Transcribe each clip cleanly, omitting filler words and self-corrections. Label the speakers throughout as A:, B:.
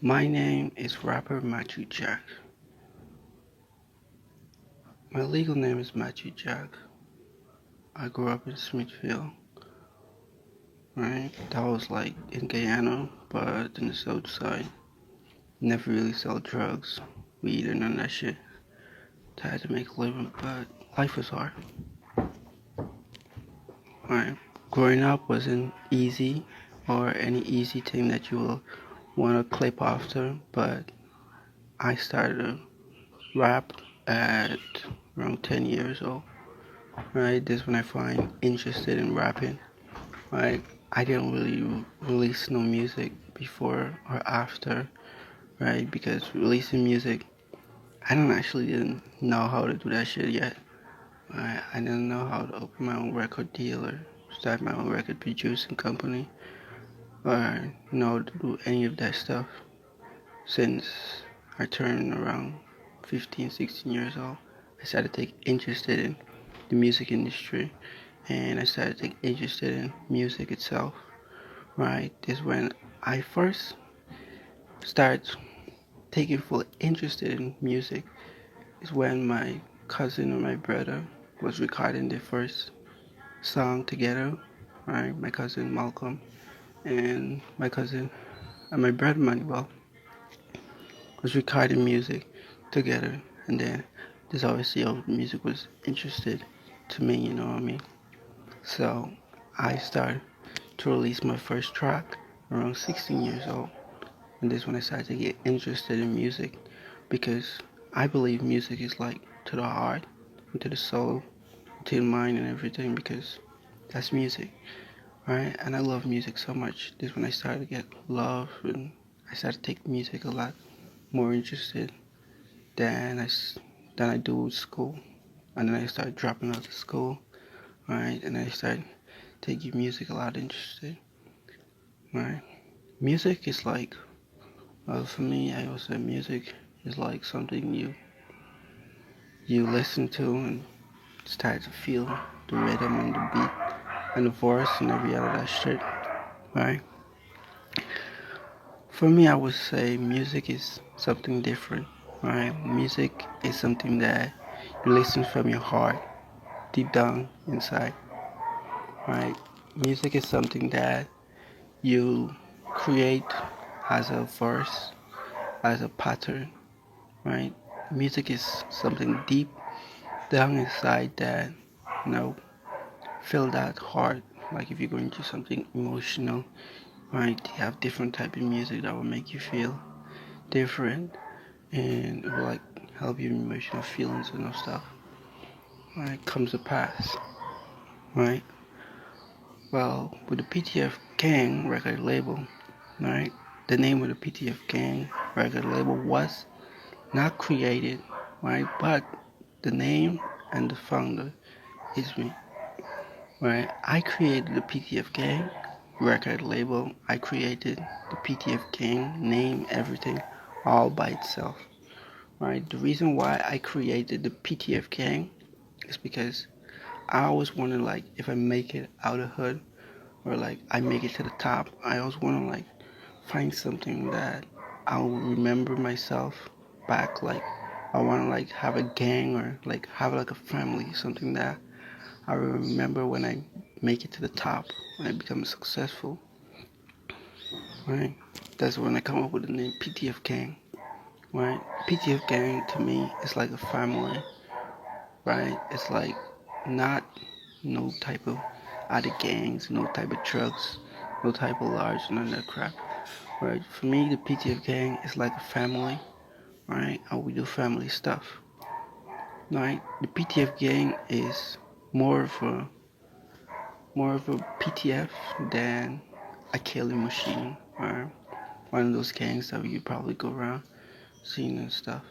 A: My name is rapper Matthew Jack. My legal name is Matthew Jack. I grew up in Smithfield, right? That was like in Guyana, but in the south side. Never really sell drugs, weed, or none of that shit. Tried to make a living, but life was hard, right? Growing up wasn't easy or any easy thing that you will want to clip after, but I started to rap at around 10 years old. Right, this when I find interested in rapping. Right, I didn't really release no music before or after. Right, because releasing music, I don't actually didn't know how to do that shit yet. Right, I didn't know how to open my own record deal or start my own record producing company or know to do any of that stuff since I turned around 15, 16 years old. I started to take interested in the music industry and I started to take interested in music itself. Right, this is when I first started taking full interested in music. Is when my cousin and my brother was recording their first song together. Right, my cousin Malcolm and my cousin and my brother Manuel was recording music together, and then this obviously how music was interested to me. You know what I mean? So I started to release my first track around 16 years old. And this is when I started to get interested in music because I believe music is like to the heart, to the soul, to the mind and everything because that's music, right? And I love music so much. This is when I started to get love and I started to take music a lot more interested than than I do with school. And then I started dropping out of school, right? And I started taking music a lot interested, right? Music is like, well, for me, I would say music is like something you listen to and start to feel the rhythm and the beat and the voice and every other that shit, right? For me, I would say music is something different, right? Music is something that you listen from your heart, deep down inside, right? Music is something that you create as a verse, as a pattern, right? Music is something deep down inside that, you know, feel that heart. Like if you're going through something emotional, right? You have different type of music that will make you feel different and it will like help your emotional feelings and stuff. Right? Comes to pass, right? Well, with the PTF Gang record label, right? The name of the PTF Gang record label was not created, right? But the name and the founder is me, right? I created the PTF Gang record label. I created the PTF Gang name, everything, all by itself, right? The reason why I created the PTF Gang is because I always wanted, like, if I make it out of hood or like I make it to the top, I always want to like find something that I'll remember myself back. Like I want to like have a gang or like have like a family, something that I remember when I make it to the top, when I become successful, right? That's when I come up with the name PTF Gang, right? PTF Gang to me is like a family, right? It's like not no type of other gangs, no type of drugs, no type of large, none of that crap, right? For me, the PTF Gang is like a family, right? And we do family stuff, right? The PTF Gang is more of a more of a PTF than a killing machine or one of those gangs that you probably go around seeing and stuff.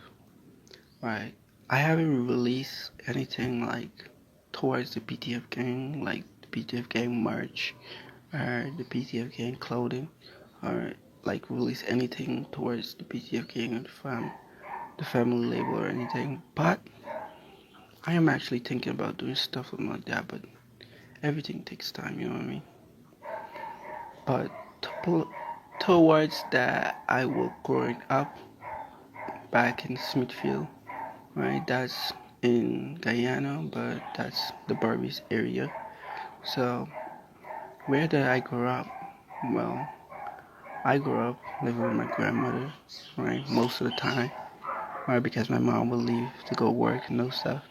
A: Right. I haven't released anything like towards the PTF gang, like the PTF gang merch or the PTF gang clothing, or like release anything towards the PTF gang or the family label or anything. But I am actually thinking about doing stuff like that. But everything takes time, you know what I mean? But to pull towards that I was growing up back in Smithfield, right? That's in Guyana, but that's the Barbies area. So where did I grow up? Well, I grew up living with my grandmother, right? Most of the time, right? Because my mom would leave to go work and those stuff,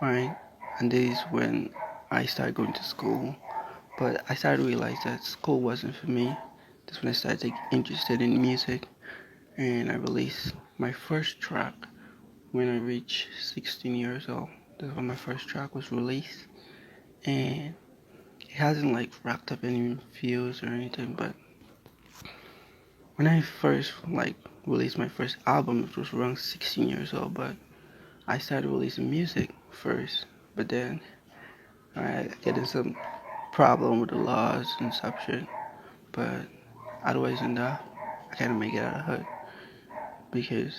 A: right? And this is when I started going to school. But I started to realize that school wasn't for me. That's when I started to get interested in music, and I released my first track when I reached 16 years old. That's when my first track was released, and it hasn't like racked up any views or anything. But when I first like released my first album, it was around 16 years old. But I started releasing music first, but then I get in some problem with the laws and stuff shit. But otherwise than that, I kind of make it out of hood because